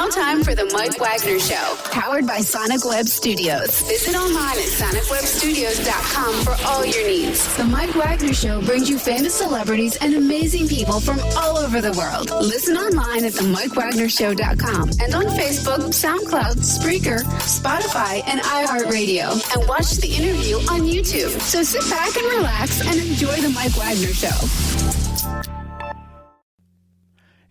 now time for the Mike Wagner Show, powered by Sonic Web Studios. Visit online at sonicwebstudios.com for all your needs. The Mike Wagner Show brings you famous celebrities and amazing people from all over the world. Listen online at themikewagnershow.com and on Facebook, SoundCloud, Spreaker, Spotify, and iHeartRadio. And watch the interview on YouTube. So sit back and relax and enjoy the Mike Wagner Show.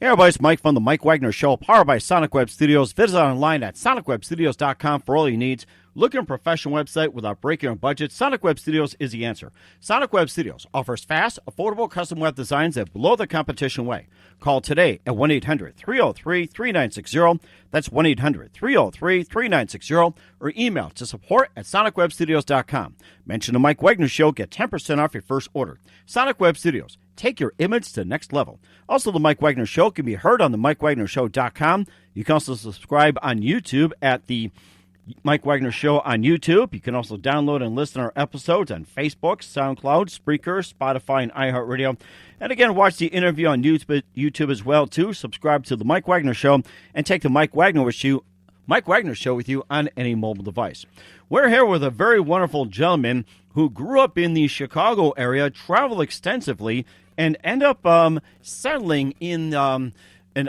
Hey everybody, it's Mike from the Mike Wagner Show, powered by Sonic Web Studios. Visit online at sonicwebstudios.com for all your needs. Looking at a professional website without breaking your budget? Sonic Web Studios is the answer. Sonic Web Studios offers fast, affordable custom web designs that blow the competition away. Call today at 1-800-303-3960. That's 1-800-303-3960. Or email to support at sonicwebstudios.com. Mention the Mike Wagner Show. Get 10% off your first order. Sonic Web Studios. Take your image to the next level. Also, the Mike Wagner Show can be heard on the MikeWagnerShow.com. You can also subscribe on YouTube at the Mike Wagner Show on YouTube. You can also download and listen to our episodes on Facebook, SoundCloud, Spreaker, Spotify, and iHeartRadio. And again, watch the interview on YouTube as well, too. Subscribe to the Mike Wagner Show and take the Mike Wagner Show with you on any mobile device. We're here with a very wonderful gentleman who grew up in the Chicago area, traveled extensively, and ended up settling in an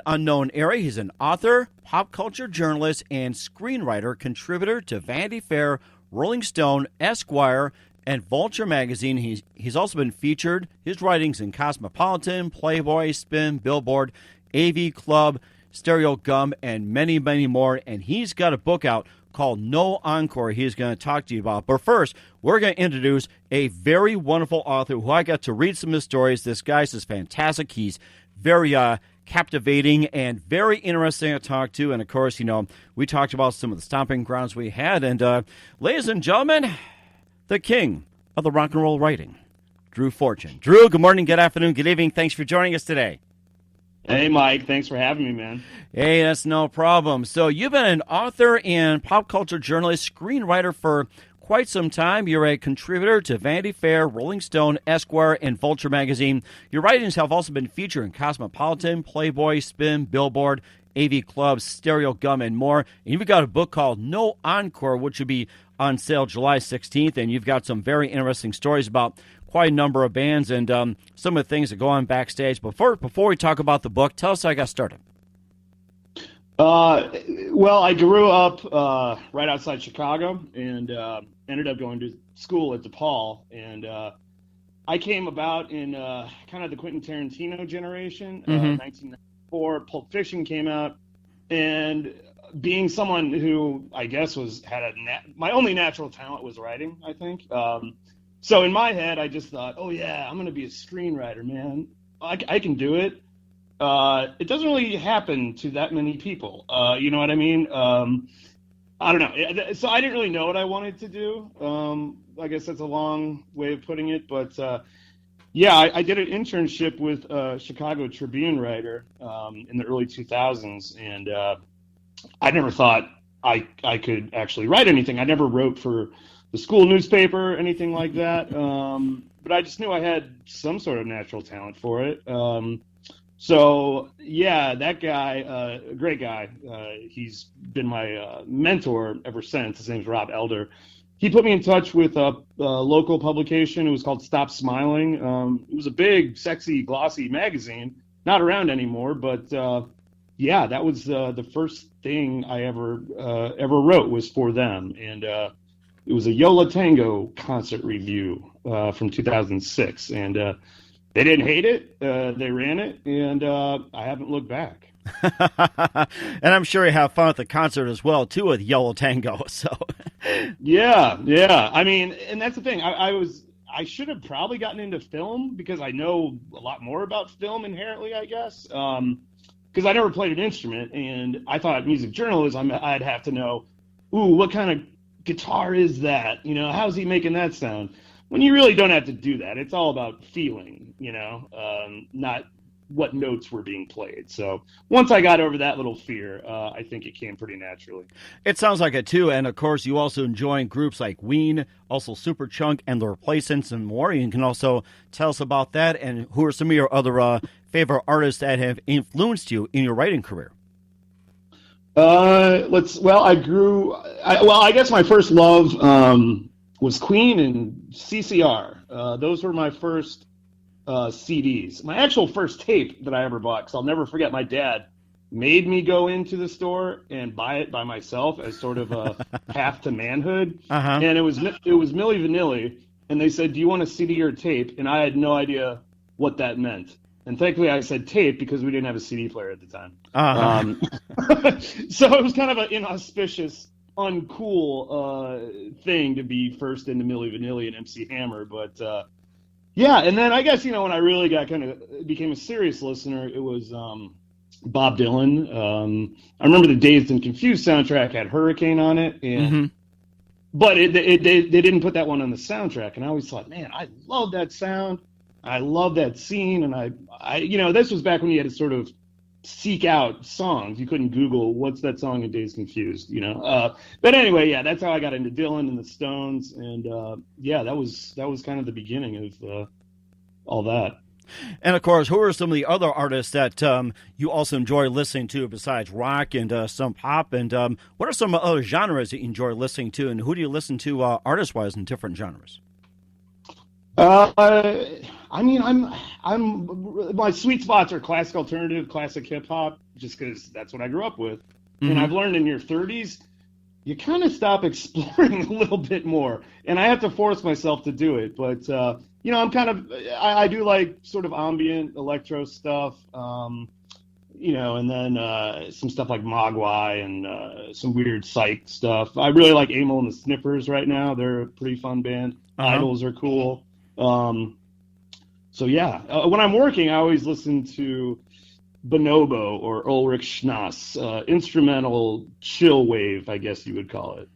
unknown area. He's an author, pop culture journalist, and screenwriter, contributor to Vanity Fair, Rolling Stone, Esquire, and Vulture magazine. He's also been featured, his writings in Cosmopolitan, Playboy, Spin, Billboard, AV Club, Stereo Gum, and many, many more. And he's got a book out called No Encore he's going to talk to you about. But first, we're going to introduce a very wonderful author who I got to read some of his stories. This guy's just fantastic. He's very captivating and very interesting to talk to. And, of course, we talked about some of the stomping grounds we had. And, ladies and gentlemen, the king of the rock and roll writing, Drew Fortune. Drew, good morning, good afternoon, good evening. Thanks for joining us today. Hey, Mike. Thanks for having me, man. Hey, that's no problem. So you've been an author and pop culture journalist, screenwriter for quite some time. You're a contributor to Vanity Fair, Rolling Stone, Esquire, and Vulture magazine. Your writings have also been featured in Cosmopolitan, Playboy, Spin, Billboard, AV Club, Stereo Gum, and more. And you've got a book called No Encore, which will be on sale July 16th. And you've got some very interesting stories about quite a number of bands and some of the things that go on backstage. Before we talk about the book, tell us how I got started. Well, I grew up right outside Chicago and ended up going to school at DePaul. And I came about in kind of the Quentin Tarantino generation. 1994, Pulp Fiction came out. And being someone who I guess my only natural talent was writing, I think. So in my head, I just thought, oh, yeah, I'm going to be a screenwriter, man. I can do it. It doesn't really happen to that many people. You know what I mean? I don't know. So I didn't really know what I wanted to do. I guess that's a long way of putting it. But, yeah, I did an internship with a Chicago Tribune writer in the early 2000s. And I never thought I could actually write anything. I never wrote for the school newspaper, anything like that. But I just knew I had some sort of natural talent for it. So, yeah, that guy, a great guy, he's been my mentor ever since. His name's Rob Elder. He put me in touch with a local publication. It was called Stop Smiling. It was a big, sexy, glossy magazine. Not around anymore, but yeah, that was the first thing I ever wrote was for them. And it was a Yola Tango concert review from 2006. And they didn't hate it. They ran it, and I haven't looked back. And I'm sure you have fun at the concert as well, too, with Yellow Tango. So, yeah. I mean, and that's the thing. I should have probably gotten into film because I know a lot more about film inherently, I guess. Because I never played an instrument, and I thought music journalism, I'd have to know, what kind of guitar is that? How's he making that sound? When you really don't have to do that. It's all about feeling, not what notes were being played. So once I got over that little fear, I think it came pretty naturally. It sounds like it, too. And, of course, you also join groups like Ween, also Superchunk, and The Replacements, and more. You can also tell us about that. And who are some of your other favorite artists that have influenced you in your writing career? I guess my first love was Queen and CCR. Those were my first CDs. My actual first tape that I ever bought, because I'll never forget, my dad made me go into the store and buy it by myself as sort of a path to manhood. Uh-huh. And it was Milli Vanilli, and they said, "Do you want a CD or a tape?" And I had no idea what that meant. And thankfully, I said tape because we didn't have a CD player at the time. Uh-huh. So it was kind of an inauspicious, uncool thing to be first into Milli Vanilli and MC Hammer. But yeah, and then I guess, when I really became a serious listener, it was Bob Dylan. I remember the Dazed and Confused soundtrack had Hurricane on it, and but they didn't put that one on the soundtrack. And I always thought, man, I love that sound. I love that scene, and I this was back when you had to sort of seek out songs. You couldn't Google what's that song in Dazed Confused, But anyway, yeah, that's how I got into Dylan and the Stones, and yeah, that was kind of the beginning of all that. And of course, who are some of the other artists that you also enjoy listening to besides rock and some pop? And what are some other genres that you enjoy listening to? And who do you listen to artist-wise in different genres? I'm my sweet spots are classic alternative, classic hip hop, just because that's what I grew up with. And I've learned in your 30s, you kind of stop exploring a little bit more, and I have to force myself to do it. But I do like sort of ambient electro stuff, and then some stuff like Mogwai and some weird psych stuff. I really like Amyl and the Sniffers right now. They're a pretty fun band. Idols are cool. So yeah, when I'm working, I always listen to Bonobo or Ulrich Schnass, instrumental chill wave, I guess you would call it.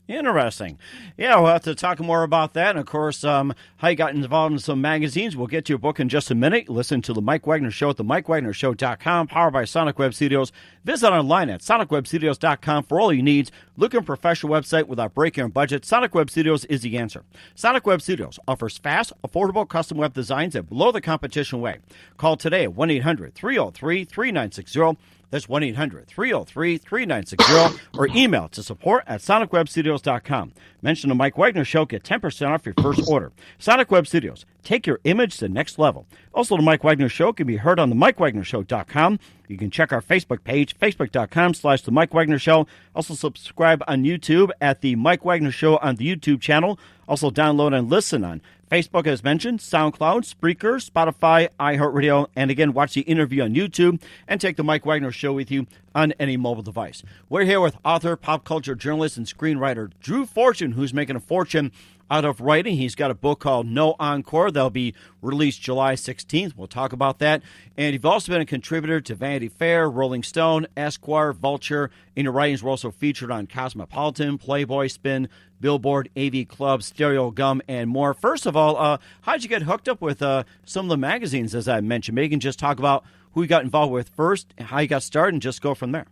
Interesting. Yeah, we'll have to talk more about that. And, of course, how you got involved in some magazines. We'll get to your book in just a minute. Listen to The Mike Wagner Show at themikewagnershow.com, powered by Sonic Web Studios. Visit online at sonicwebstudios.com for all your needs. Look at a professional website without breaking your budget. Sonic Web Studios is the answer. Sonic Web Studios offers fast, affordable custom web designs that blow the competition away. Call today at 1-800-303-3960. That's 1-800-303-3960 or email to support@sonicwebstudios.com. Mention the Mike Wagner Show, get 10% off your first order. Sonic Web Studios, take your image to the next level. Also, the Mike Wagner Show can be heard on the MikeWagnerShow.com. You can check our Facebook page, facebook.com/The Mike Wagner Show. Also, subscribe on YouTube at the Mike Wagner Show on the YouTube channel. Also, download and listen on Facebook, as mentioned, SoundCloud, Spreaker, Spotify, iHeartRadio, and again, watch the interview on YouTube and take the Mike Wagner Show with you on any mobile device. We're here with author, pop culture journalist, and screenwriter Drew Fortune, who's making a fortune out of writing. He's got a book called No Encore that'll be released July 16th. We'll talk about that. And you've also been a contributor to Vanity Fair, Rolling Stone, Esquire, Vulture. And your writings were also featured on Cosmopolitan, Playboy, Spin, Billboard, AV Club, Stereo Gum, and more. First of all, how did you get hooked up with some of the magazines, as I mentioned? Maybe you can just talk about who you got involved with first, how you got started, and just go from there.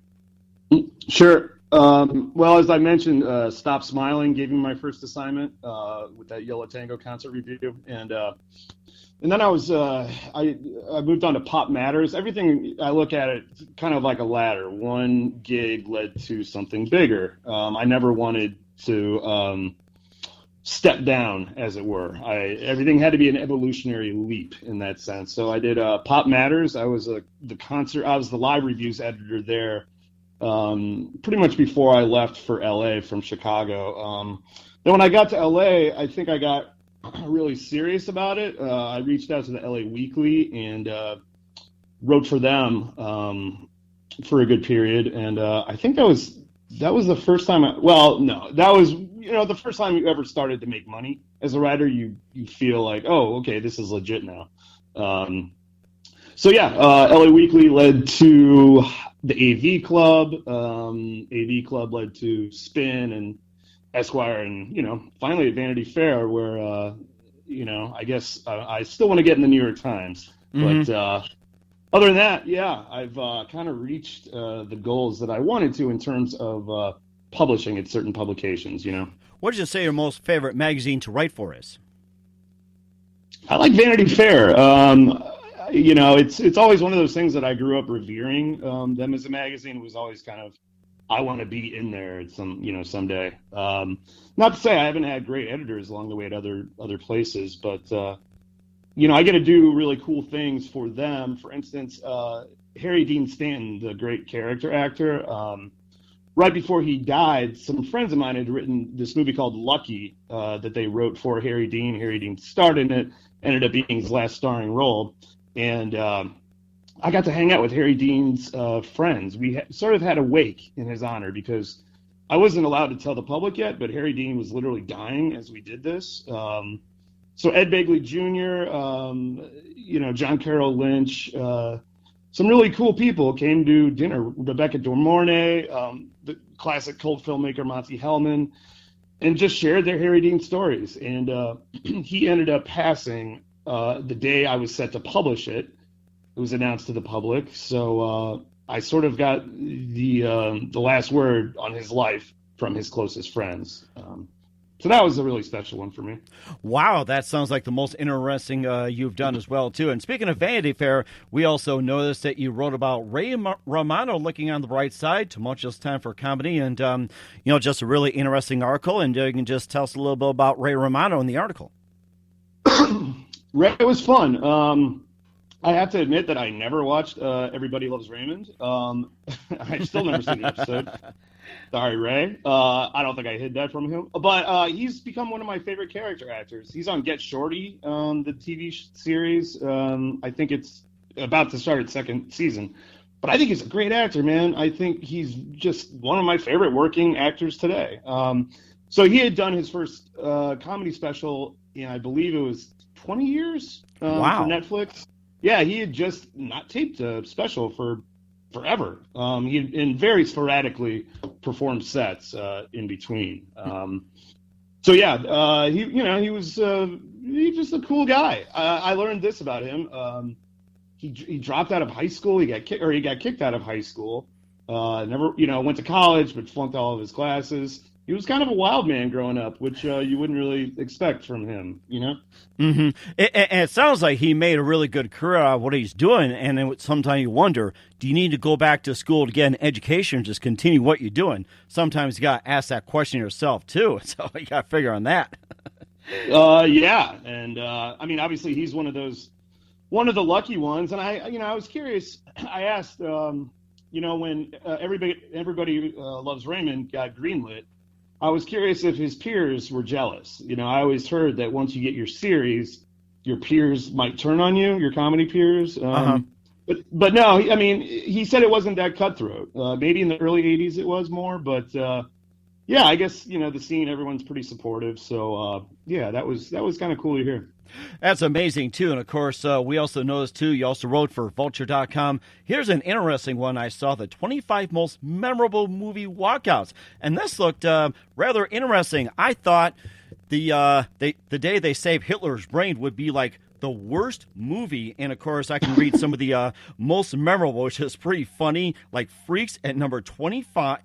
Sure. Well, as I mentioned, Stop Smiling gave me my first assignment with that Yellow Tango concert review, and then I moved on to Pop Matters. Everything I look at it kind of like a ladder. One gig led to something bigger. I never wanted to step down, as it were. Everything had to be an evolutionary leap in that sense. So I did Pop Matters. I was the live reviews editor there. Pretty much before I left for LA from Chicago. Then when I got to LA, I think I got really serious about it. I reached out to the LA Weekly and wrote for them for a good period. And I think that was the first time that was the first time you ever started to make money as a writer. You feel like, oh, okay, this is legit now. LA Weekly led to the AV Club. AV Club led to Spin and Esquire, and finally at Vanity Fair, where I guess I still want to get in the New York Times. But other than that, yeah, I've kind of reached the goals that I wanted to in terms of publishing at certain publications. What did you say your most favorite magazine to write for is? I like Vanity Fair. it's always one of those things that I grew up revering. Them as a magazine. It was always kind of, I want to be in there at someday. Not to say I haven't had great editors along the way at other places, but I get to do really cool things for them. For instance, Harry Dean Stanton, the great character actor, right before he died, some friends of mine had written this movie called Lucky that they wrote for Harry Dean. Harry Dean starred in it, ended up being his last starring role. And I got to hang out with Harry Dean's friends. We sort of had a wake in his honor because I wasn't allowed to tell the public yet, but Harry Dean was literally dying as we did this. So Ed Begley Jr., John Carroll Lynch, some really cool people came to dinner. Rebecca De Mornay, the classic cult filmmaker Monty Hellman, and just shared their Harry Dean stories. And he ended up passing the day I was set to publish it. It was announced to the public. So I sort of got the last word on his life from his closest friends. So that was a really special one for me. Wow, that sounds like the most interesting you've done as well, too. And speaking of Vanity Fair, we also noticed that you wrote about Romano looking on the bright side, tumultuous time for comedy, and, just a really interesting article. And you can just tell us a little bit about Ray Romano in the article. Ray was fun. I have to admit that I never watched Everybody Loves Raymond. I've still never seen the episode. Sorry, Ray. I don't think I hid that from him. But he's become one of my favorite character actors. He's on Get Shorty, the TV series. I think it's about to start its second season. But I think he's a great actor, man. I think he's just one of my favorite working actors today. So he had done his first comedy special in, I believe it was 20 years wow. for Netflix. Yeah, he had just not taped a special for forever. He had very sporadically performed sets in between. He was just a cool guy. I learned this about him. He dropped out of high school. He got kicked out of high school. Never, went to college, but flunked all of his classes. He was kind of a wild man growing up, which you wouldn't really expect from him, Mm-hmm. And it sounds like he made a really good career out of what he's doing, and then sometimes you wonder, do you need to go back to school to get an education or just continue what you're doing? Sometimes you got to ask that question yourself, too, so you got to figure on that. Yeah, and obviously he's one of the lucky ones, and I was curious. I asked, when Everybody Loves Raymond got greenlit, I was curious if his peers were jealous. I always heard that once you get your series, your peers might turn on you, your comedy peers. But no, he said it wasn't that cutthroat. Maybe in the early 80s it was more, but I guess, the scene, everyone's pretty supportive. So, that was kind of cool to hear. That's amazing, too. And, of course, we also noticed, too, you also wrote for Vulture.com. Here's an interesting one. I saw the 25 most memorable movie walkouts. And this looked rather interesting. I thought the day they saved Hitler's brain would be like the worst movie. And, of course, I can read some of the most memorable, which is pretty funny, like Freaks at number 25.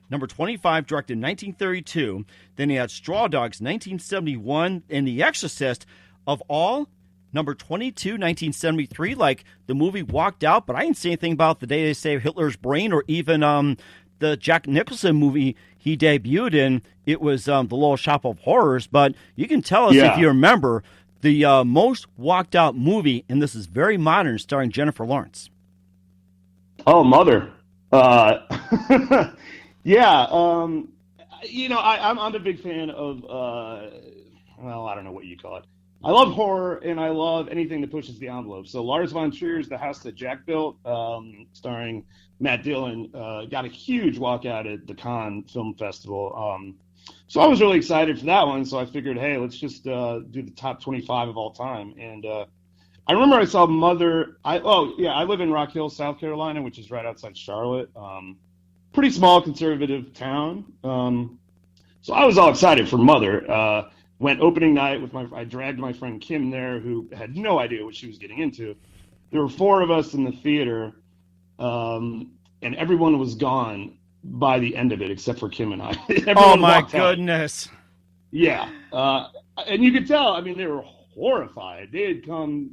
Number 25, directed in 1932. Then you had Straw Dogs, 1971, and The Exorcist. Of all, number 22, 1973, like the movie walked out, but I didn't see anything about the day they saved Hitler's brain or even the Jack Nicholson movie he debuted in. It was The Little Shop of Horrors, but you can tell us if you remember the most walked out movie, and this is very modern, starring Jennifer Lawrence. Oh, Mother. Yeah. I'm a big fan of, I don't know what you call it. I love horror, and I love anything that pushes the envelope. So Lars von Trier's The House That Jack Built, starring Matt Dillon, got a huge walkout at the Cannes Film Festival. So I was really excited for that one. So I figured, hey, let's just do the top 25 of all time. And I remember I saw Mother. I live in Rock Hill, South Carolina, which is right outside Charlotte. Pretty small conservative town. So I was all excited for Mother. Went opening night I dragged my friend Kim there, who had no idea what she was getting into. There were 4 of us in the theater, and everyone was gone by the end of it, except for Kim and I. Oh my goodness. Yeah. And you could tell, they were horrified. They had come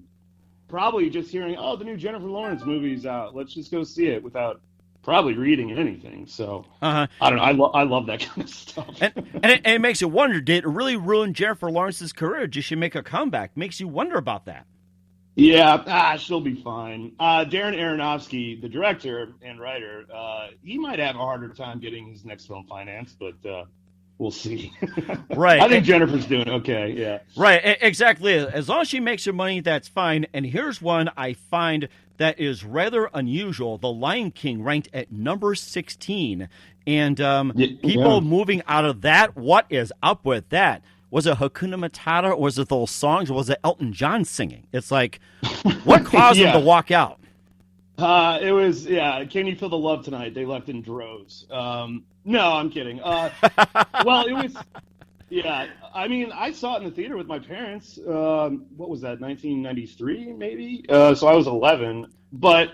probably just hearing, oh, the new Jennifer Lawrence movie's out. Let's just go see it without probably reading anything. So I don't know. I love that kind of stuff. and it makes you wonder, did it really ruin Jennifer Lawrence's career? Did she make a comeback? Makes you wonder about that. Yeah, she'll be fine. Darren Aronofsky, the director and writer, he might have a harder time getting his next film financed, but we'll see. Right. I think Jennifer's doing okay, yeah. Right, exactly. As long as she makes her money, that's fine. And here's one I find that is rather unusual. The Lion King ranked at number 16. And people moving out of that, what is up with that? Was it Hakuna Matata, or was it those songs, or was it Elton John singing? It's like, what caused them to walk out? It was, Can You Feel the Love Tonight? They left in droves. No, I'm kidding. Well, it was, I mean, I saw it in the theater with my parents. What was that, 1993 maybe? So I was 11. But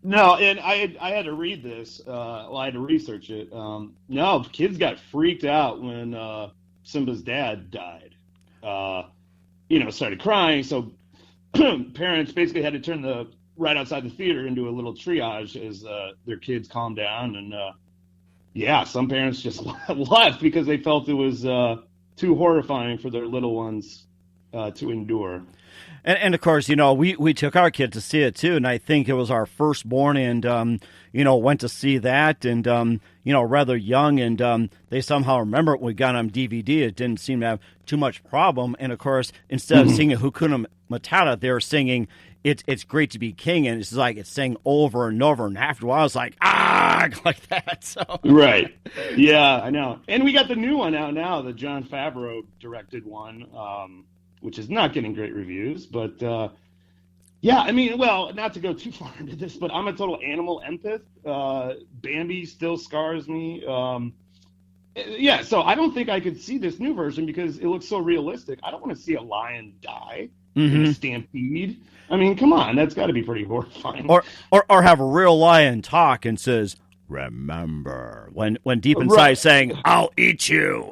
no, and I had to read this. I had to research it. No, kids got freaked out when Simba's dad died. Started crying. So parents basically had to turn right outside the theater into a little triage as their kids calmed down. And some parents just left because they felt it was too horrifying for their little ones to endure. And of course, we took our kid to see it too, and I think it was our firstborn, and went to see that, and rather young, and they somehow remember it when we got on DVD. It didn't seem to have too much problem, and of course, instead of singing Hakuna Matata, they were singing "It's Great to Be King," and it's like it's sang over and over, and after a while, I was like like that. So right, yeah, I know. And we got the new one out now, the Jon Favreau directed one. Which is not getting great reviews, but I mean, well, not to go too far into this, but I'm a total animal empath. Bambi still scars me. So I don't think I could see this new version because it looks so realistic. I don't want to see a lion die in a stampede. I mean, come on, that's got to be pretty horrifying. Or have a real lion talk and says, "Remember," when deep inside saying, "I'll eat you."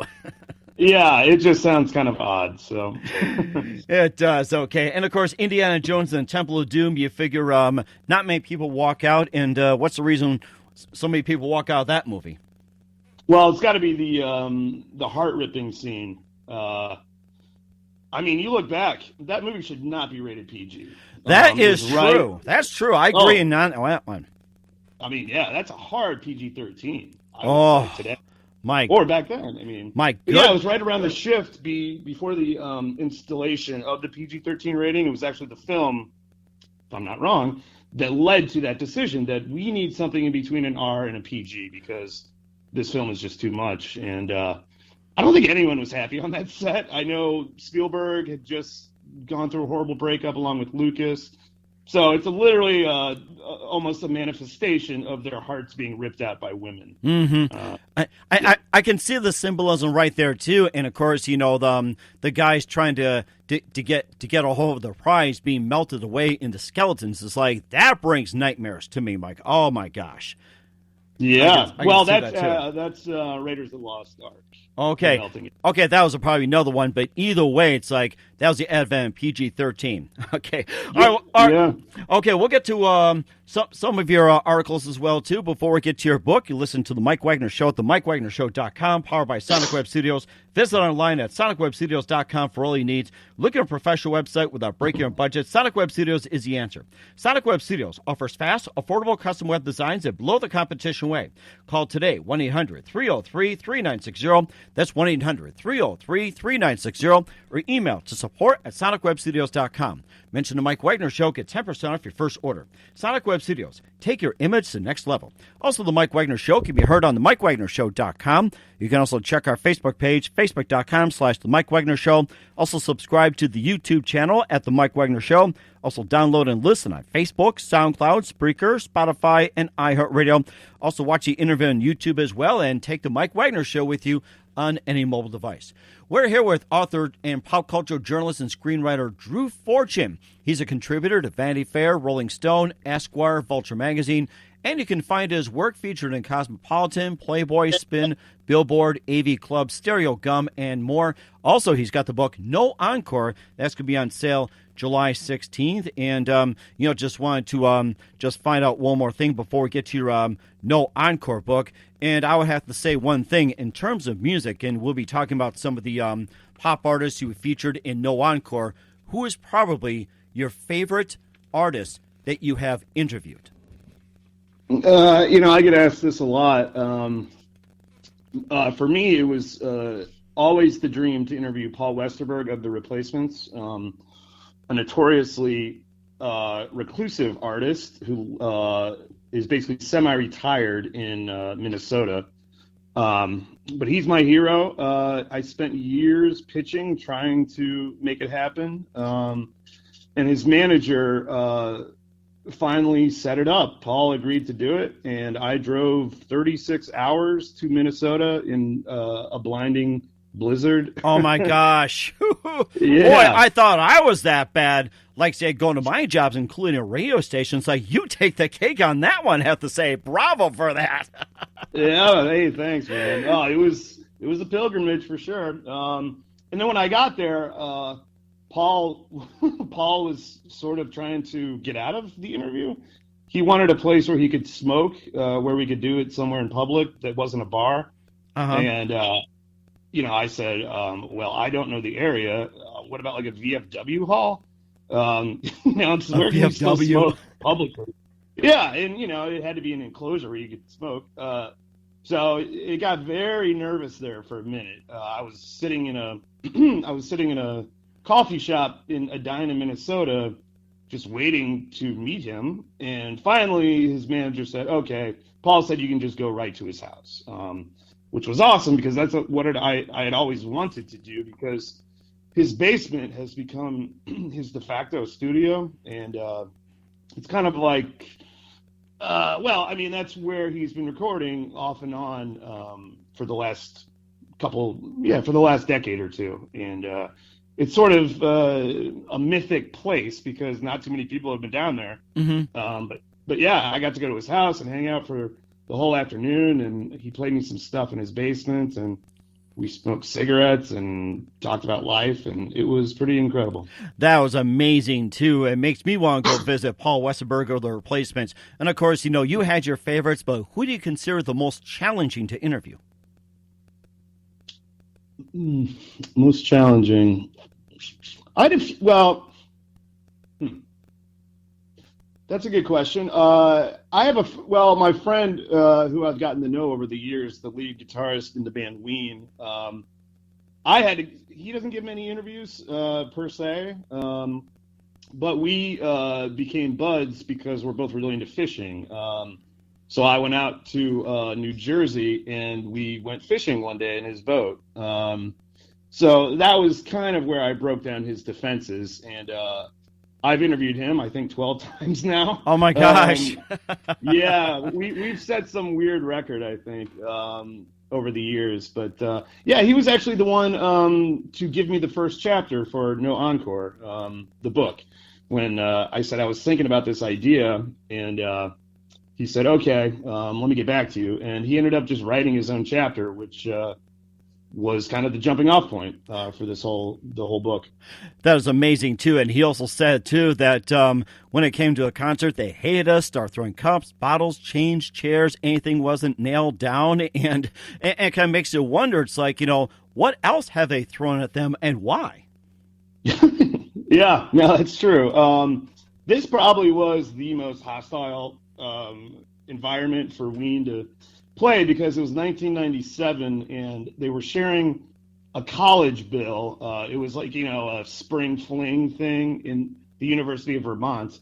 Yeah, it just sounds kind of odd, so. It does, okay. And, of course, Indiana Jones and the Temple of Doom, you figure not many people walk out, and what's the reason so many people walk out of that movie? Well, it's got to be the heart-ripping scene. I mean, you look back, that movie should not be rated PG. That is true. Right? That's true. I agree on that one. I mean, that's a hard PG-13. Today. Mike. Or back then, I mean. Mike. Yeah, it was right around the shift before the installation of the PG-13 rating. It was actually the film, if I'm not wrong, that led to that decision that we need something in between an R and a PG because this film is just too much. And I don't think anyone was happy on that set. I know Spielberg had just gone through a horrible breakup along with Lucas. So it's literally almost a manifestation of their hearts being ripped out by women. Mm-hmm. I can see the symbolism right there too, and of course, the guys trying to get a hold of the prize being melted away into skeletons is like that brings nightmares to me, Mike. Oh my gosh. Yeah. That's Raiders of the Lost Ark. Okay, that was probably another one, but either way, it's like that was the advent of PG-13. Okay, all right. Okay, we'll get to some of your articles as well too. Before we get to your book, you listen to the Mike Wagner Show at the MikeWagnerShow.com, powered by Sonic Web Studios. Visit online at SonicWebStudios.com for all your needs. Look at a professional website without breaking your budget. Sonic Web Studios is the answer. Sonic Web Studios offers fast, affordable custom web designs at below the competition way. Call today 1-800-303-3960. That's 1-800-303-3960, or email to support@sonicwebstudios.com. Mention the Mike Wagner Show, get 10% off your first order. Sonic Web Studios, take your image to the next level. Also, the Mike Wagner Show can be heard on the MikeWagnerShow.com. You can also check our Facebook page, Facebook.com/The Mike Wagner Show. Also, subscribe to the YouTube channel at The Mike Wagner Show. Also, download and listen on Facebook, SoundCloud, Spreaker, Spotify, and iHeartRadio. Also, watch the interview on YouTube as well, and take the Mike Wagner Show with you on any mobile device. We're here with author and pop culture journalist and screenwriter Drew Fortune. He's a contributor to Vanity Fair, Rolling Stone, Esquire, Vulture Magazine, And you can find his work featured in Cosmopolitan, Playboy, Spin, Billboard, AV Club, Stereo Gum, and more. Also, he's got the book No Encore. That's going to be on sale July 16th. And, just wanted to just find out one more thing before we get to your No Encore book. And I would have to say one thing in terms of music, and we'll be talking about some of the pop artists you featured in No Encore. Who is probably your favorite artist that you have interviewed? I get asked this a lot. For me, it was always the dream to interview Paul Westerberg of The Replacements, a notoriously reclusive artist who is basically semi-retired in Minnesota. But he's my hero. I spent years pitching, trying to make it happen. And his manager finally set it up. Paul agreed to do it, and I drove 36 hours to Minnesota in a blinding blizzard. Oh my gosh. Yeah. Boy, I thought I was that bad. Like, say, going to my jobs, including a radio station, it's like, you take the cake on that one, I have to say. Bravo for that. Yeah, hey, thanks, man. Oh, it was a pilgrimage for sure. And then when I got there, Paul was sort of trying to get out of the interview. He wanted a place where he could smoke, where we could do it somewhere in public that wasn't a bar. Uh-huh. And, I said, well, I don't know the area. What about like a VFW hall? It's where you still smoke publicly. Yeah, and, it had to be an enclosure where you could smoke. So it got very nervous there for a minute. I was sitting in a coffee shop in Edina, Minnesota, just waiting to meet him. And finally, his manager said, okay, Paul said you can just go right to his house, which was awesome because that's what I had always wanted to do, because his basement has become his de facto studio. And it's kind of like, that's where he's been recording off and on for the last decade or two. And it's sort of a mythic place because not too many people have been down there. Mm-hmm. But yeah, I got to go to his house and hang out for the whole afternoon, and he played me some stuff in his basement, and we smoked cigarettes and talked about life, and it was pretty incredible. That was amazing, too. It makes me want to go visit Paul Westerberg or The Replacements. And, of course, you had your favorites, but who do you consider the most challenging to interview? Most challenging. That's a good question. My friend who I've gotten to know over the years, the lead guitarist in the band Ween. He doesn't give many interviews per se, but we became buds because we're both really into fishing. So I went out to New Jersey and we went fishing one day in his boat. So that was kind of where I broke down his defenses, and I've interviewed him, I think, 12 times now. Oh, my gosh. Yeah, we've set some weird record, I think, over the years. But, he was actually the one to give me the first chapter for No Encore, the book, when I said I was thinking about this idea, and he said, okay, let me get back to you. And he ended up just writing his own chapter, which was kind of the jumping off point for the whole book. That was amazing, too. And he also said, too, that when it came to a concert, they hated us, started throwing cups, bottles, change, chairs, anything wasn't nailed down. And it kind of makes you wonder, it's like, what else have they thrown at them and why? Yeah, no, that's true. This probably was the most hostile environment for Ween to play, because it was 1997 and they were sharing a college bill. It was like, a spring fling thing in the University of Vermont.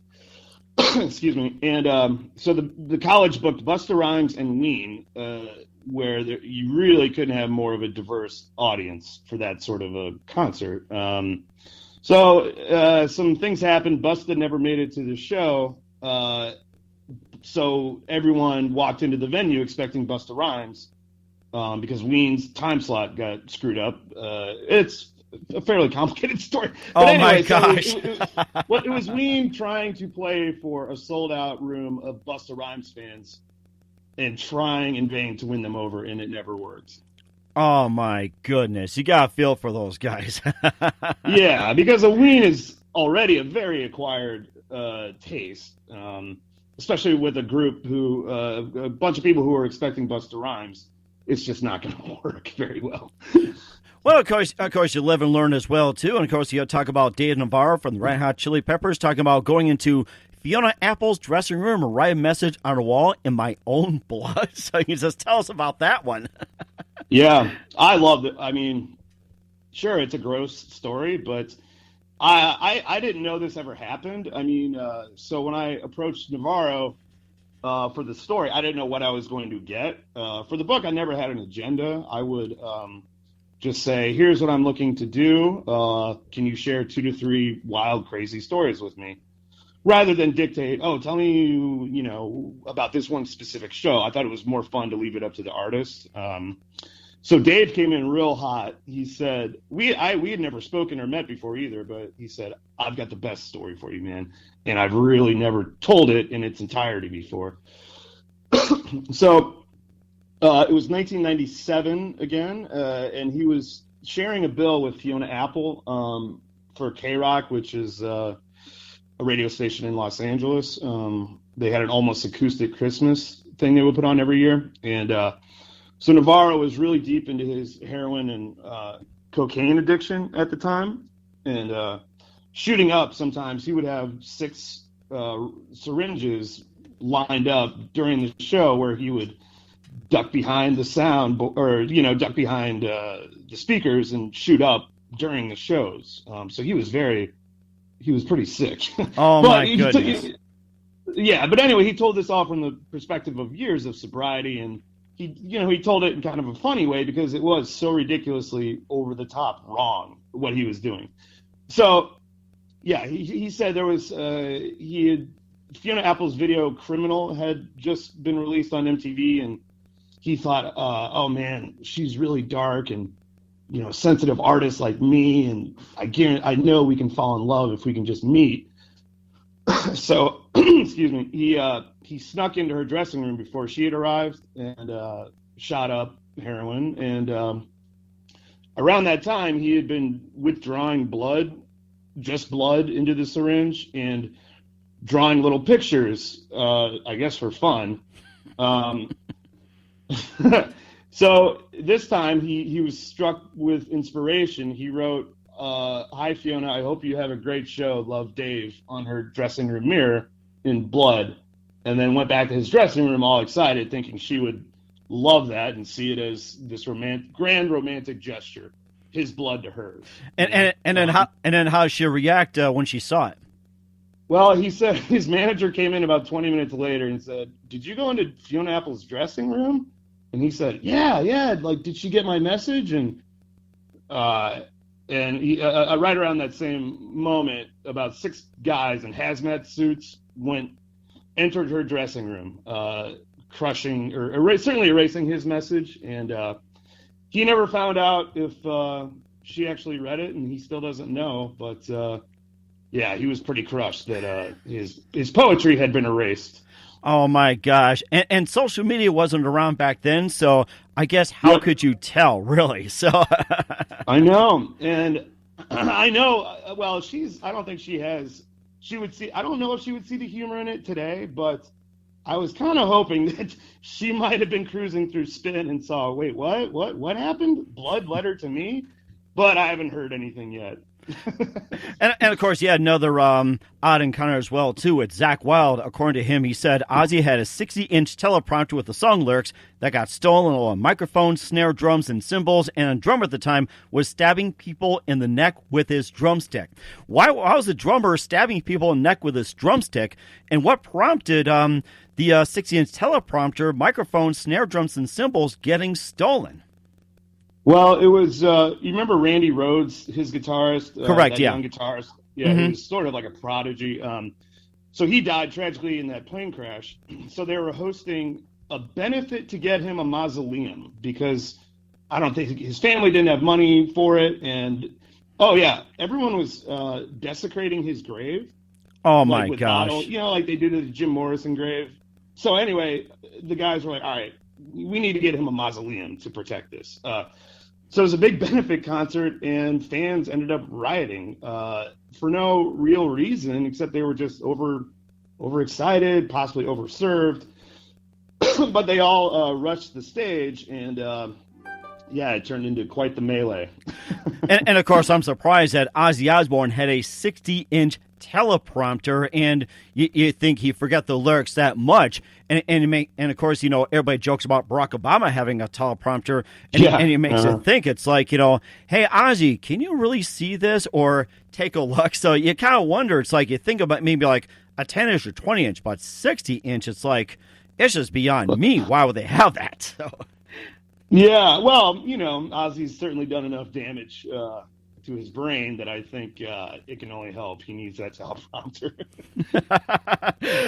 Excuse me. And so the college booked Busta Rhymes and Ween, where you really couldn't have more of a diverse audience for that sort of a concert. So some things happened. Busta never made it to the show. So everyone walked into the venue expecting Busta Rhymes, because Ween's time slot got screwed up. It's a fairly complicated story. But anyway, my gosh. It was Ween trying to play for a sold-out room of Busta Rhymes fans and trying in vain to win them over, and it never worked. Oh, my goodness. You got to feel for those guys. Yeah, because a Ween is already a very acquired taste, especially with a group who, a bunch of people who are expecting Busta Rhymes. It's just not going to work very well. Well, of course, you live and learn as well, too. And, of course, you talk about Dave Navarro from the Red Hot Chili Peppers talking about going into Fiona Apple's dressing room and write a message on a wall in my own blood. So you just tell us about that one. Yeah, I loved it. I mean, sure, it's a gross story, but I didn't know this ever happened. I mean, so when I approached Navarro for the story, I didn't know what I was going to get. For the book, I never had an agenda. I would just say, here's what I'm looking to do. Can you share 2 to 3 wild, crazy stories with me? Rather than dictate, tell me, about this one specific show. I thought it was more fun to leave it up to the artist. So Dave came in real hot. He said, we had never spoken or met before either, but he said, I've got the best story for you, man. And I've really never told it in its entirety before. So it was 1997 again, and he was sharing a bill with Fiona Apple for K-Rock, which is a radio station in Los Angeles. They had an almost acoustic Christmas thing they would put on every year. And so Navarro was really deep into his heroin and cocaine addiction at the time. And shooting up, sometimes he would have 6 syringes lined up during the show where he would duck behind the sound or, duck behind the speakers and shoot up during the shows. So he was pretty sick. Oh, my goodness. Yeah, but anyway, he told this all from the perspective of years of sobriety, and he told it in kind of a funny way because it was so ridiculously over the top wrong what he was doing. So, yeah, he said there was Fiona Apple's video "Criminal" had just been released on MTV, and he thought, oh man, she's really dark and sensitive artist like me, and I know we can fall in love if we can just meet. So, excuse me, he snuck into her dressing room before she had arrived and shot up heroin. And around that time, he had been withdrawing just blood into the syringe and drawing little pictures, I guess for fun. So this time he was struck with inspiration. He wrote, "Hi Fiona, I hope you have a great show. Love, Dave," on her dressing room mirror in blood, and then went back to his dressing room all excited, thinking she would love that and see it as this grand romantic gesture, his blood to hers. And then how she react when she saw it? Well, he said his manager came in about 20 minutes later and said, "Did you go into Fiona Apple's dressing room?" And he said, yeah. Like, did she get my message? And he, right around that same moment, about 6 guys in hazmat suits entered her dressing room, crushing or certainly erasing his message. And he never found out if she actually read it, and he still doesn't know. But yeah, he was pretty crushed that his poetry had been erased. Oh, my gosh. And social media wasn't around back then, so I guess how could you tell, really? So I know. And I know, well, I don't think she would see, I don't know if she would see the humor in it today, but I was kind of hoping that she might have been cruising through Spin and saw, wait, what happened? Blood letter to me? But I haven't heard anything yet. and of course, he had another odd encounter as well, too, with Zakk Wylde. According to him, he said Ozzy had a 60-inch teleprompter with the song lyrics that got stolen on microphones, snare drums, and cymbals, and a drummer at the time was stabbing people in the neck with his drumstick. Why was the drummer stabbing people in the neck with his drumstick, and what prompted the 60-inch teleprompter, microphones, snare drums, and cymbals getting stolen? Well, it was, you remember Randy Rhoads, his guitarist? Correct, that young guitarist. Yeah, He was sort of like a prodigy. So he died tragically in that plane crash. So they were hosting a benefit to get him a mausoleum because I don't think his family didn't have money for it. And Oh yeah, everyone was desecrating his grave. Oh Like my with gosh. like they did to the Jim Morrison grave. So anyway, the guys were like, all right, we need to get him a mausoleum to protect this. So it was a big benefit concert, and fans ended up rioting for no real reason except they were just overexcited, possibly overserved. But they all rushed the stage, and it turned into quite the melee. And of course, I'm surprised that Ozzy Osbourne had a 60-inch teleprompter, and you think he forgot the lyrics that much. And of course, everybody jokes about Barack Obama having a teleprompter, and it makes you think. It's like, hey, Ozzy, can you really see this or take a look? So you kind of wonder. It's like you think about maybe like a 10-inch or 20-inch, but 60-inch, it's like, it's just beyond me. Why would they have that? So. Yeah, well, Ozzy's certainly done enough damage to his brain that I think it can only help. He needs that teleprompter.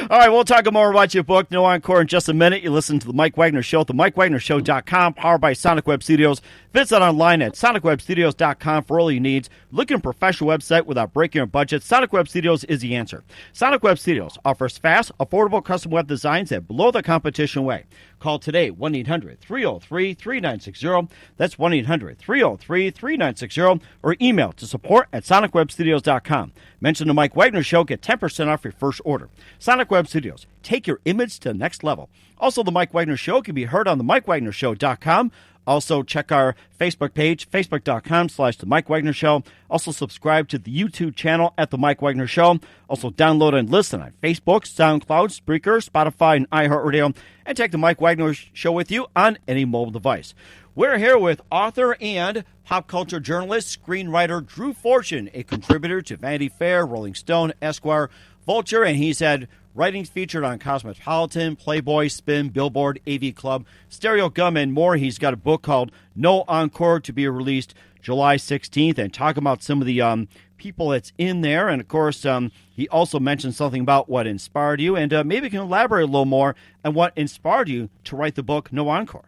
All right, we'll talk more about your book, No Encore, in just a minute. You listen to The Mike Wagner Show at themikewagnershow.com, powered by Sonic Web Studios. Visit online at sonicwebstudios.com for all your needs. Looking for a professional website without breaking your budget? Sonic Web Studios is the answer. Sonic Web Studios offers fast, affordable custom web designs that blow the competition away. Call today, 1-800-303-3960. That's 1-800-303-3960. Or email to support@sonicwebstudios.com. Mention the Mike Wagner Show. Get 10% off your first order. Sonic Web Studios. Take your image to the next level. Also, the Mike Wagner Show can be heard on the MikeWagnerShow.com. Also, check our Facebook page, facebook.com/The Mike Wagner Show. Also, subscribe to the YouTube channel at The Mike Wagner Show. Also, download and listen on Facebook, SoundCloud, Spreaker, Spotify, and iHeartRadio. And take The Mike Wagner Show with you on any mobile device. We're here with author and pop culture journalist, screenwriter Drew Fortune, a contributor to Vanity Fair, Rolling Stone, Esquire, Vulture, and he's had writings featured on Cosmopolitan, Playboy, Spin, Billboard, AV Club, Stereo Gum, and more. He's got a book called No Encore to be released July 16th, and talk about some of the people that's in there. And, of course, he also mentioned something about what inspired you, and maybe you can elaborate a little more on what inspired you to write the book No Encore.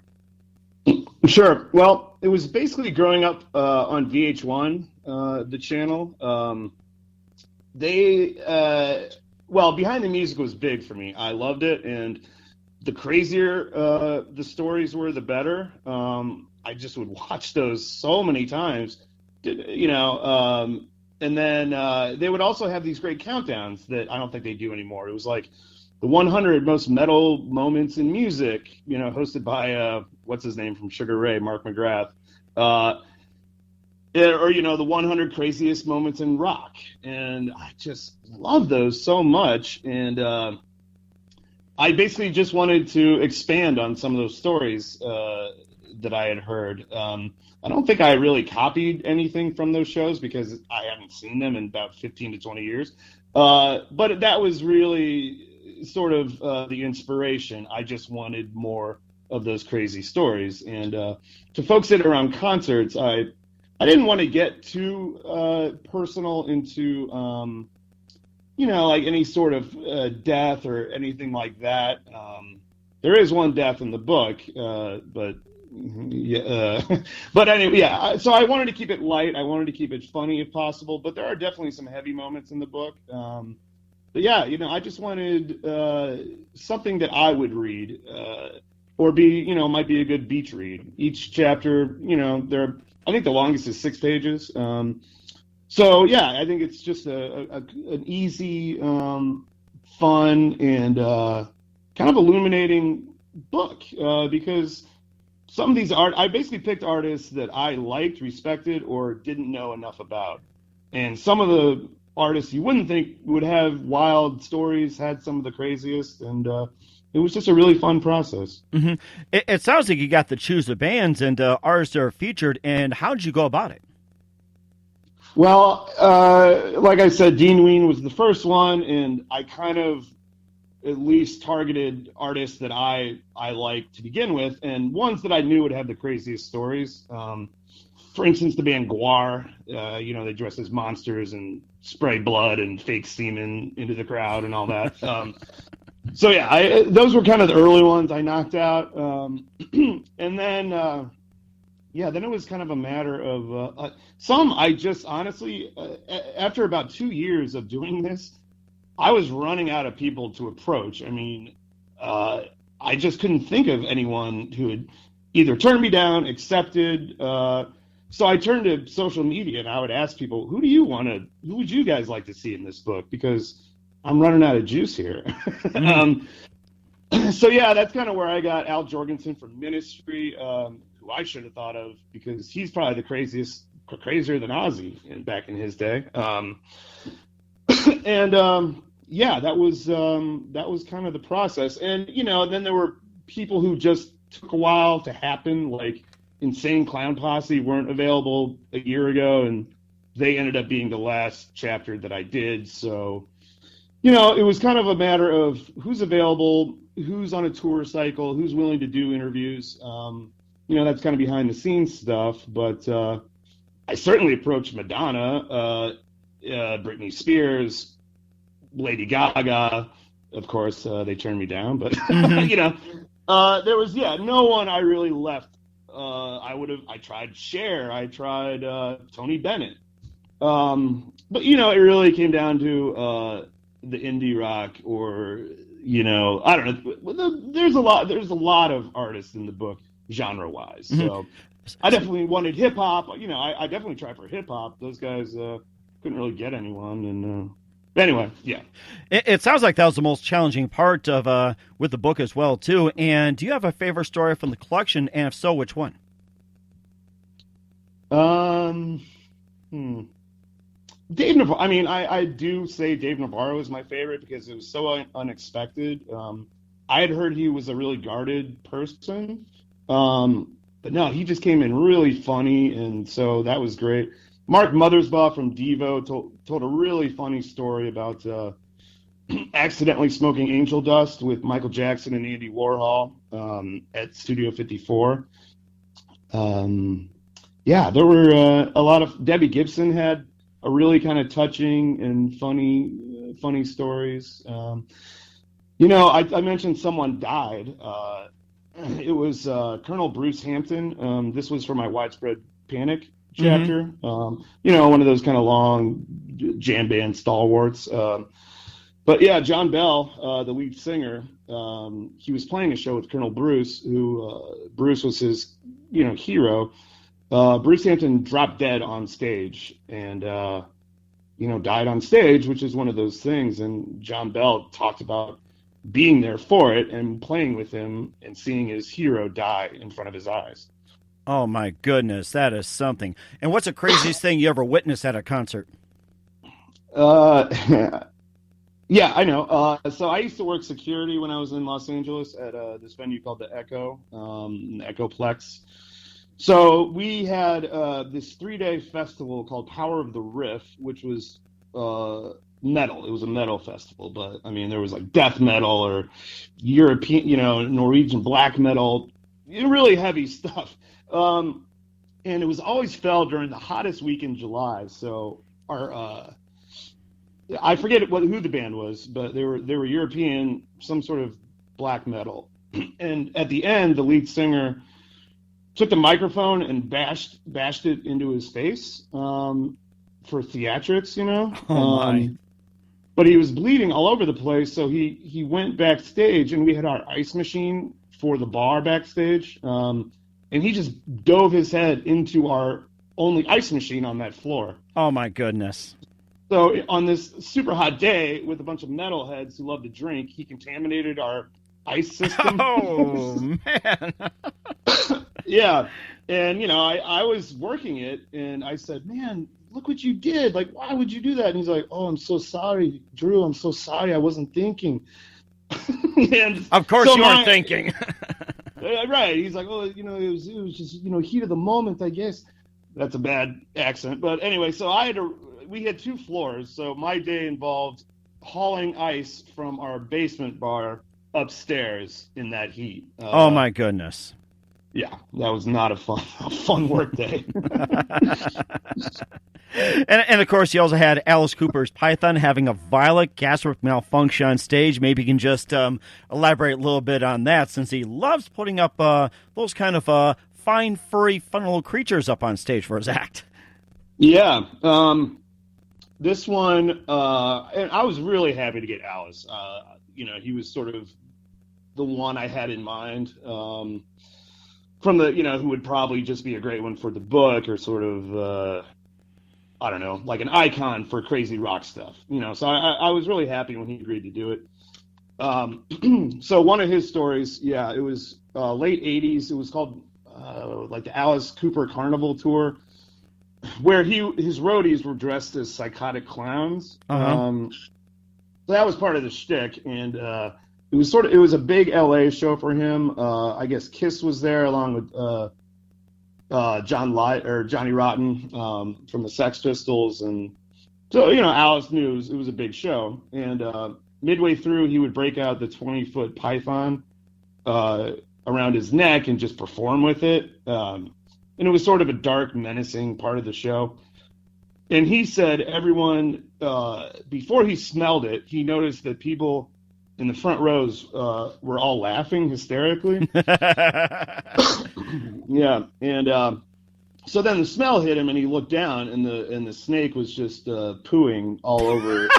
Sure. Well, it was basically growing up on VH1, the channel. Behind the Music was big for me. I loved it, and the crazier the stories were, the better. I just would watch those so many times, and then they would also have these great countdowns that I don't think they do anymore. It was like the 100 most metal moments in music, hosted by what's his name from Sugar Ray, Mark McGrath. Or the 100 craziest moments in rock. And I just love those so much. And I basically just wanted to expand on some of those stories that I had heard. I don't think I really copied anything from those shows because I haven't seen them in about 15 to 20 years. But that was really sort of the inspiration. I just wanted more of those crazy stories. And to folks that are on concerts, I didn't want to get too personal into, like any sort of death or anything like that. There is one death in the book, but anyway, yeah. So I wanted to keep it light. I wanted to keep it funny if possible, but there are definitely some heavy moments in the book. But yeah, I just wanted something that I would read, or might be a good beach read. Each chapter, I think the longest is 6 pages. So yeah, I think it's just an easy, fun, and kind of illuminating book because some of these I basically picked artists that I liked, respected, or didn't know enough about, and some of the artists you wouldn't think would have wild stories had some of the craziest, and it was just a really fun process. Mm-hmm. It sounds like you got to choose the bands and artists that are featured, and how did you go about it? Well, like I said, Dean Ween was the first one, and I kind of at least targeted artists that I liked to begin with, and ones that I knew would have the craziest stories. For instance, the band Guar, they dress as monsters and spray blood and fake semen into the crowd and all that. So yeah, those were kind of the early ones I knocked out. And then then it was kind of a matter of some. I just honestly, after about 2 years of doing this, I was running out of people to approach. I mean, I just couldn't think of anyone who had either turned me down, accepted. So I turned to social media and I would ask people, who would you guys like to see in this book? Because I'm running out of juice here. So yeah, that's kind of where I got Al Jorgensen from Ministry, who I should have thought of because he's probably the crazier than Ozzy back in his day. Yeah, that was kind of the process. And, then there were people who just took a while to happen, like Insane Clown Posse weren't available a year ago, and they ended up being the last chapter that I did. So, it was kind of a matter of who's available, who's on a tour cycle, who's willing to do interviews. That's kind of behind the scenes stuff. But I certainly approached Madonna, Britney Spears, Lady Gaga. Of course, they turned me down, but there was no one I really left. I tried Cher, I tried Tony Bennett, but it really came down to the indie rock, or I don't know. There's a lot of artists in the book genre wise, so I definitely wanted hip hop. I definitely tried for hip hop. Those guys couldn't really get anyone, and anyway, yeah. It sounds like that was the most challenging part of with the book as well, too. And do you have a favorite story from the collection? And if so, which one? Dave Navarro. I mean, I do say Dave Navarro is my favorite because it was so unexpected. I had heard he was a really guarded person, but no, he just came in really funny, and so that was great. Mark Mothersbaugh from Devo told a really funny story about accidentally smoking angel dust with Michael Jackson and Andy Warhol at Studio 54. There were a lot of... Debbie Gibson had a really kind of touching and funny stories. I mentioned someone died. It was Colonel Bruce Hampton. This was for my Widespread Panic chapter. One of those kind of long jam band stalwarts. But yeah, John Bell, the lead singer, he was playing a show with Colonel Bruce, who Bruce was his, hero. Bruce Hampton dropped dead on stage and, died on stage, which is one of those things. And John Bell talked about being there for it and playing with him and seeing his hero die in front of his eyes. Oh, my goodness, that is something. And what's the craziest thing you ever witnessed at a concert? Yeah, I know. So I used to work security when I was in Los Angeles at this venue called the Echo, Echoplex. So we had this 3-day festival called Power of the Riff, which was metal. It was a metal festival, but I mean, there was like death metal or European, Norwegian black metal, really heavy stuff. And it was always fell during the hottest week in July. So our I forget who the band was, but they were European, some sort of black metal. And at the end, the lead singer took the microphone and bashed it into his face for theatrics, Oh my. But he was bleeding all over the place, so he went backstage, and we had our ice machine for the bar backstage, and he just dove his head into our only ice machine on that floor. Oh my goodness. So on this super hot day with a bunch of metalheads who love to drink, he contaminated our ice system. Oh, man. Yeah. And, I was working it, and I said, man, look what you did. Like, why would you do that? And he's like, oh, I'm so sorry, Drew. I'm so sorry. I wasn't thinking. And of course you weren't thinking. Right. He's like, oh, it was just, heat of the moment, I guess. That's a bad accent. But anyway, so we had 2 floors. So my day involved hauling ice from our basement bar upstairs in that heat. Oh my goodness. Yeah, that was not a fun work day. And of course, you also had Alice Cooper's Python having a violent gaswork malfunction on stage. Maybe you can just elaborate a little bit on that, since he loves putting up those kind of fine, furry, fun little creatures up on stage for his act. Yeah. This one, and I was really happy to get Alice. He was sort of the one I had in mind from the, who would probably just be a great one for the book, or sort of, I don't know, like an icon for crazy rock stuff. So I was really happy when he agreed to do it. So one of his stories, it was late 80s. It was called like the Alice Cooper Carnival Tour, where his roadies were dressed as psychotic clowns. So that was part of the shtick, and it was a big LA show for him. I guess Kiss was there along with Johnny Rotten from the Sex Pistols, and so Alice knew it was a big show. And midway through, he would break out the 20-foot python around his neck and just perform with it. And it was sort of a dark, menacing part of the show. And he said everyone, before he smelled it, he noticed that people in the front rows were all laughing hysterically. Yeah. And so then the smell hit him, and he looked down, and the snake was just pooing all over.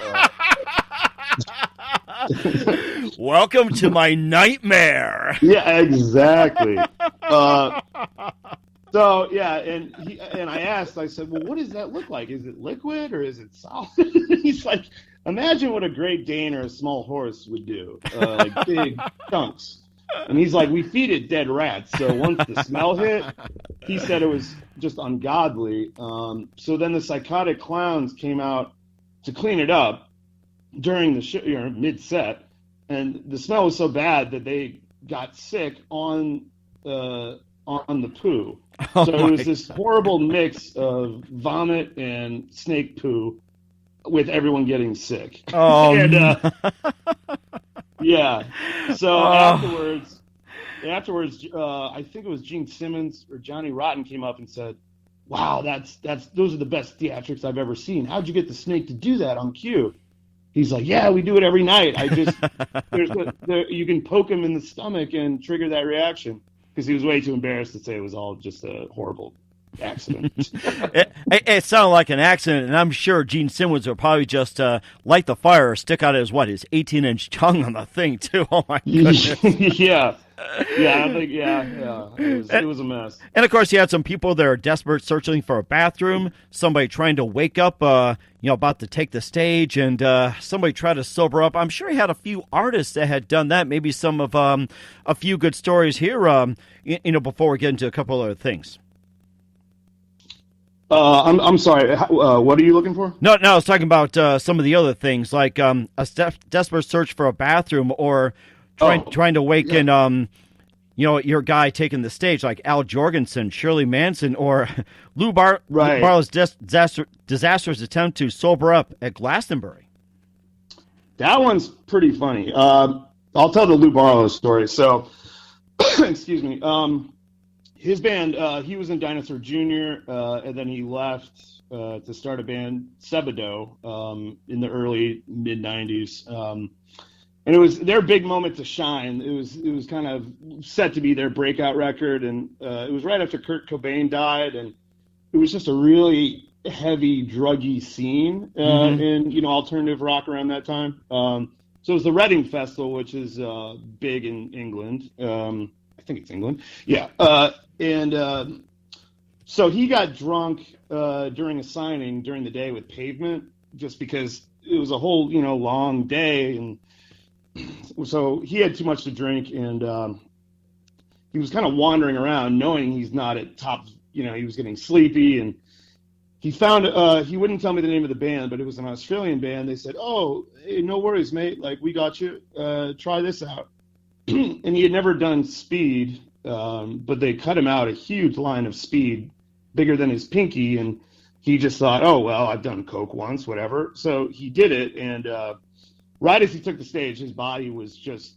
Welcome to my nightmare. Yeah, exactly. So yeah, and I asked, I said, well, what does that look like? Is it liquid or is it solid? He's like, imagine what a Great Dane or a small horse would do, like big chunks. And he's like, we feed it dead rats. So once the smell hit, he said it was just ungodly. So then the psychotic clowns came out to clean it up during the show, mid-set, and the smell was so bad that they got sick on the poo. So it was this horrible mix of vomit and snake poo with everyone getting sick. Oh, and, yeah. So afterwards, I think it was Gene Simmons or Johnny Rotten came up and said, wow, those are the best theatrics I've ever seen. How'd you get the snake to do that on cue? He's like, yeah, we do it every night. You can poke him in the stomach and trigger that reaction. Because he was way too embarrassed to say it was all just a horrible accident. It sounded like an accident, and I'm sure Gene Simmons would probably just light the fire or stick out his 18-inch tongue on the thing, too. Oh, my goodness. Yeah. Yeah, I think, it was a mess. And, of course, you had some people that are desperate searching for a bathroom, somebody trying to wake up, about to take the stage, and somebody tried to sober up. I'm sure he had a few artists that had done that, maybe some of a few good stories here, before we get into a couple other things. I'm sorry, what are you looking for? No, I was talking about some of the other things, like a desperate search for a bathroom, or trying to wake in, your guy taking the stage, like Al Jorgensen, Shirley Manson, or Lou Barlow's disastrous attempt to sober up at Glastonbury. That one's pretty funny. I'll tell the Lou Barlow story. So, excuse me. His band, he was in Dinosaur Jr., and then he left to start a band, Sebado, in the early mid-'90s. And it was their big moment to shine. It was kind of set to be their breakout record, and it was right after Kurt Cobain died, and it was just a really heavy, druggy scene in alternative rock around that time. So it was the Reading Festival, which is big in England. I think it's England. Yeah. So he got drunk during a signing during the day with Pavement, just because it was a whole long day, and so he had too much to drink, and he was kind of wandering around knowing he's not at top, he was getting sleepy, and he found, he wouldn't tell me the name of the band, but it was an Australian band. They said, oh, hey, no worries, mate. Like, we got you. Try this out. And he had never done speed, but they cut him out a huge line of speed, bigger than his pinky, and he just thought, oh, well, I've done coke once, whatever. So he did it, and right as he took the stage, his body was just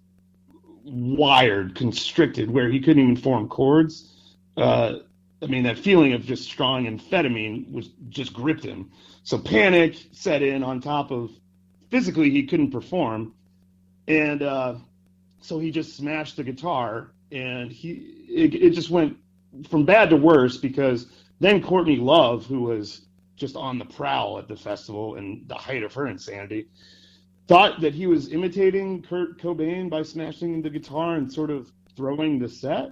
wired, constricted, where he couldn't even form chords. That feeling of just strong amphetamine was just gripped him. So panic set in on top of physically he couldn't perform. And so he just smashed the guitar, and it just went from bad to worse, because then Courtney Love, who was just on the prowl at the festival and the height of her insanity, thought that he was imitating Kurt Cobain by smashing the guitar and sort of throwing the set.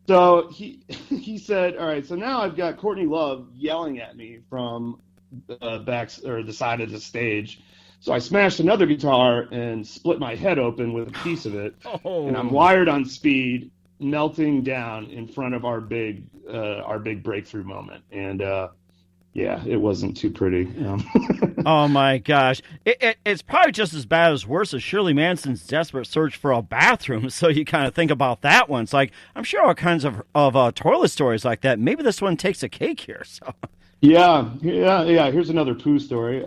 So he said, all right, so now I've got Courtney Love yelling at me from the side of the stage. So I smashed another guitar and split my head open with a piece of it. And I'm wired on speed, melting down in front of our big breakthrough moment. And yeah, it wasn't too pretty. Oh my gosh. It's probably just as bad as worse as Shirley Manson's desperate search for a bathroom. So you kind of think about that one. It's like, I'm sure all kinds of toilet stories like that. Maybe this one takes a cake here. So yeah. Here's another poo story.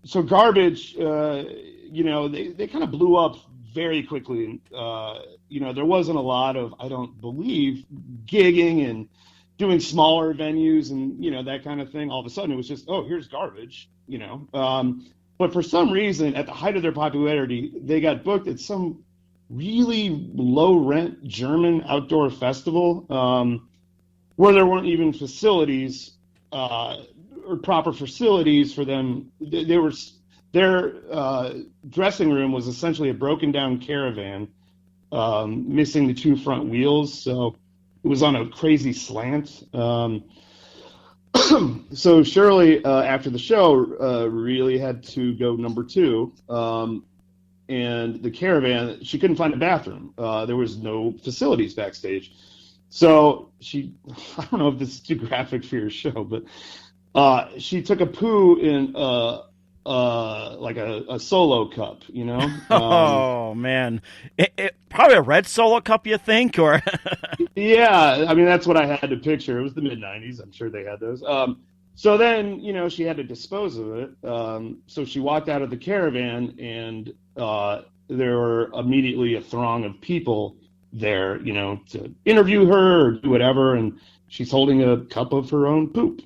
So Garbage, they kind of blew up very quickly. There wasn't a lot of, I don't believe, gigging and doing smaller venues and, that kind of thing. All of a sudden it was just, oh, here's Garbage, But for some reason, at the height of their popularity, they got booked at some really low-rent German outdoor festival where there weren't even facilities or proper facilities for them. Their dressing room was essentially a broken-down caravan, missing the two front wheels, so it was on a crazy slant. So Shirley, after the show, really had to go number 2. And the caravan, she couldn't find a bathroom. There was no facilities backstage. So I don't know if this is too graphic for your show, but she took a poo in like a solo cup, Oh, man. It probably a red Solo cup, you think? Or Yeah, I mean, that's what I had to picture. It was the mid-'90s. I'm sure they had those. So then, she had to dispose of it. So she walked out of the caravan, and there were immediately a throng of people there, to interview her or do whatever, and she's holding a cup of her own poop.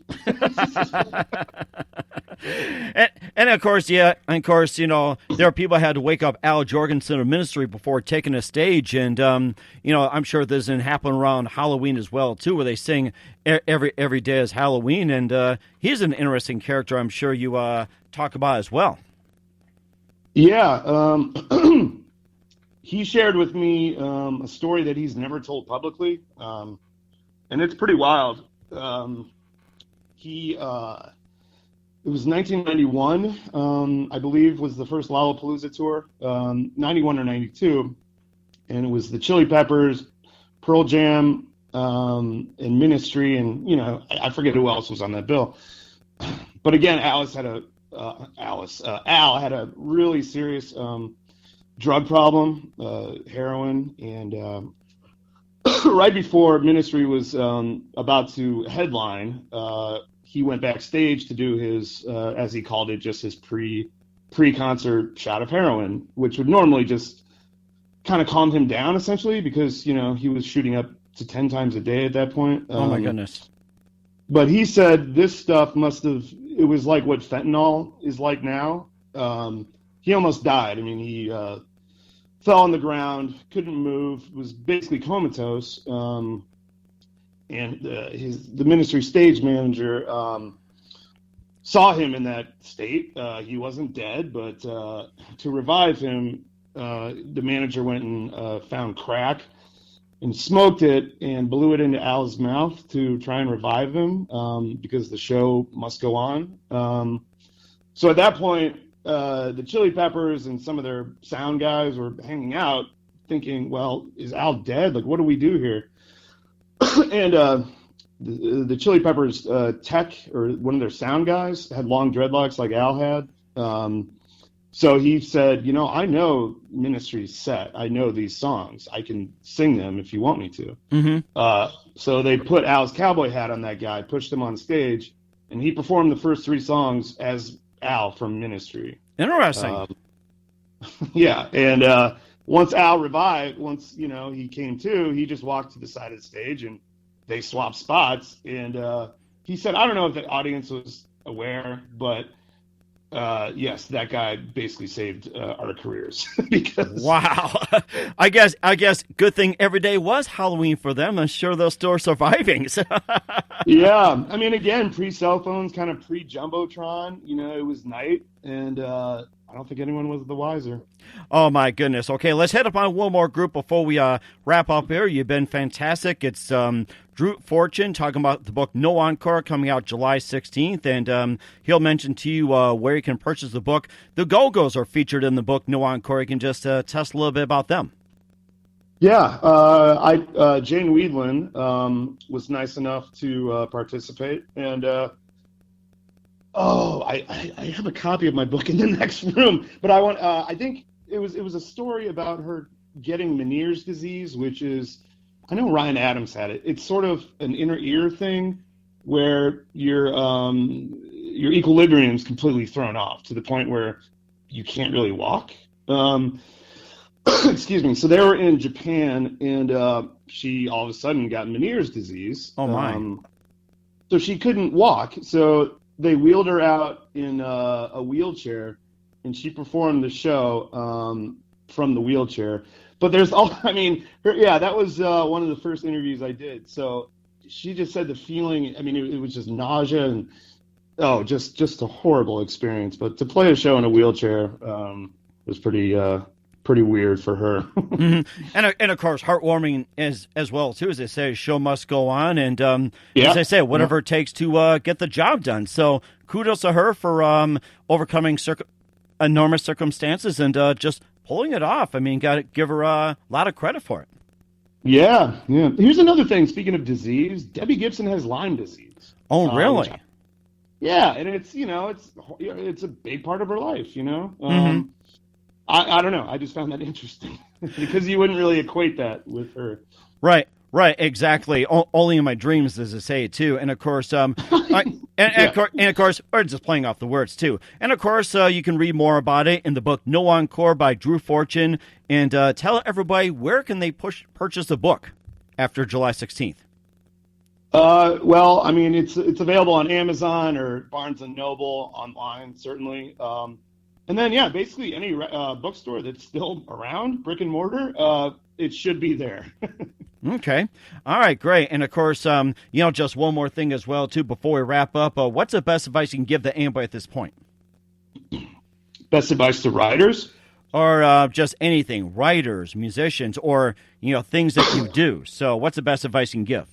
and of course, there are people who had to wake up Al Jorgensen of Ministry before taking a stage, and I'm sure this didn't happen around Halloween as well too, where they sing every day is Halloween, and he's an interesting character. I'm sure you talk about as well. Yeah, he shared with me a story that he's never told publicly, and it's pretty wild. It was 1991, I believe, was the first Lollapalooza tour, 91 or 92, and it was the Chili Peppers, Pearl Jam, and Ministry, and I forget who else was on that bill. But again, Al had a really serious drug problem, heroin, and right before Ministry was about to headline, he went backstage to do his, as he called it, just his pre-concert shot of heroin, which would normally just kind of calm him down, essentially, because, he was shooting up to 10 times a day at that point. Oh, my goodness. But he said this stuff it was like what fentanyl is like now. He almost died. I mean, he fell on the ground, couldn't move, was basically comatose. And the Ministry stage manager saw him in that state. He wasn't dead, but to revive him, the manager went and found crack and smoked it and blew it into Al's mouth to try and revive him because the show must go on. So at that point, the Chili Peppers and some of their sound guys were hanging out thinking, well, is Al dead? Like, what do we do here? And the Chili Peppers tech, or one of their sound guys, had long dreadlocks like Al had. So he said, I know Ministry's set. I know these songs. I can sing them if you want me to. Mm-hmm. So they put Al's cowboy hat on that guy, pushed him on stage, and he performed the first 3 songs as Al from Ministry. Interesting. Yeah, and once Al revived, he came to, he just walked to the side of the stage and they swapped spots. And he said, I don't know if the audience was aware, but Yes, that guy basically saved our careers. Because Wow. I guess good thing every day was Halloween for them. I'm sure they're still surviving. yeah, I mean, again, pre-cell phones, kind of pre-Jumbotron, it was night, and I don't think anyone was the wiser. Oh, my goodness. Okay, let's head up on one more group before we wrap up here. You've been fantastic. It's Drew Fortune talking about the book No Encore coming out July 16th, and he'll mention to you where you can purchase the book. The Go-Go's are featured in the book No Encore. You can just tell us a little bit about them. Yeah, Jane Weedland was nice enough to participate, and I have a copy of my book in the next room, but I think it was a story about her getting Meniere's disease, which is, I know Ryan Adams had it. It's sort of an inner ear thing where your equilibrium's completely thrown off to the point where you can't really walk. Excuse me. So they were in Japan, and she all of a sudden got Meniere's disease. Oh my! So she couldn't walk. So they wheeled her out in a wheelchair, and she performed the show from the wheelchair. But that was one of the first interviews I did. So she just said the feeling, I mean, it was just nausea and, just a horrible experience. But to play a show in a wheelchair was pretty weird for her. Mm-hmm. And of course, heartwarming as well, too, as they say, show must go on. And as I say, whatever it takes to get the job done. So kudos to her for overcoming enormous circumstances and just pulling it off. I mean, got to give her a lot of credit for it. Yeah. Here's another thing. Speaking of disease, Debbie Gibson has Lyme disease. Oh, really? Yeah, and it's it's a big part of her life. Mm-hmm. I don't know. I just found that interesting because you wouldn't really equate that with her. Right, exactly. Only in my dreams, as I say, too. And of course, of course, or just playing off the words too. And of course, you can read more about it in the book No Encore by Drew Fortune. And tell everybody, where can they purchase the book after July 16th? Well, I mean, it's available on Amazon or Barnes and Noble online, certainly. And then, basically any bookstore that's still around, brick and mortar, it should be there. Okay. All right, great. And of course, just one more thing as well, too, before we wrap up. What's the best advice you can give to anybody at this point? Best advice to writers? Or just anything, writers, musicians, or, things that you do. So what's the best advice you can give?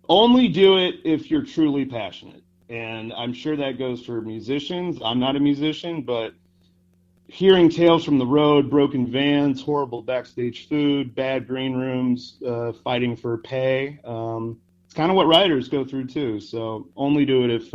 Only do it if you're truly passionate. And I'm sure that goes for musicians. I'm not a musician, but hearing tales from the road, broken vans, horrible backstage food, bad green rooms, fighting for pay, it's kind of what writers go through too. So only do it if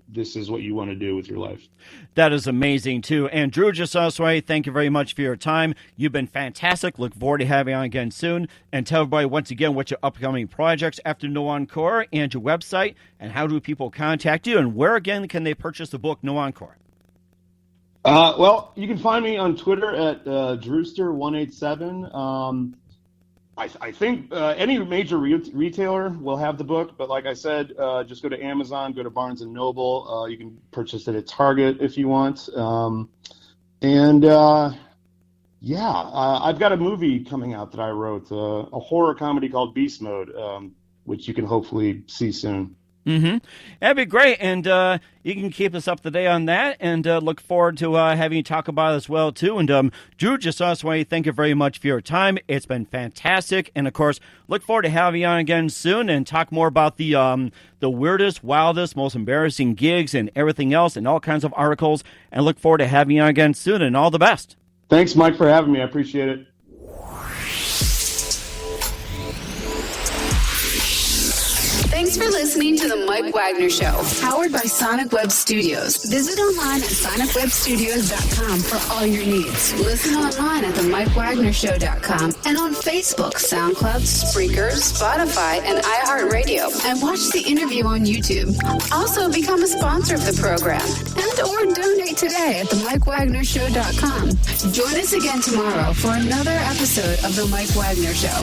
this is what you want to do with your life. That is amazing, too. And Drew Jososway, thank you very much for your time. You've been fantastic. Look forward to having you on again soon. And tell everybody once again what your upcoming projects after No Encore and your website, and how do people contact you, and where again can they purchase the book No Encore? Well, you can find me on Twitter at Drewster187. I think any major retailer will have the book, but like I said, just go to Amazon, go to Barnes & Noble. You can purchase it at Target if you want. I've got a movie coming out that I wrote, a horror comedy called Beast Mode, which you can hopefully see soon. Mm-hmm. That'd be great, and you can keep us up to date on that, and look forward to having you talk about it as well, too. And Drew Jososway, thank you very much for your time. It's been fantastic, and of course, look forward to having you on again soon and talk more about the weirdest, wildest, most embarrassing gigs and everything else, and all kinds of articles. And look forward to having you on again soon, and all the best. Thanks, Mike, for having me. I appreciate it. Thanks for listening to The Mike Wagner Show, powered by Sonic Web Studios. Visit online at sonicwebstudios.com for all your needs. Listen online at themikewagnershow.com and on Facebook, SoundCloud, Spreaker, Spotify, and iHeartRadio. And watch the interview on YouTube. Also, become a sponsor of the program or donate today at themikewagnershow.com. Join us again tomorrow for another episode of The Mike Wagner Show.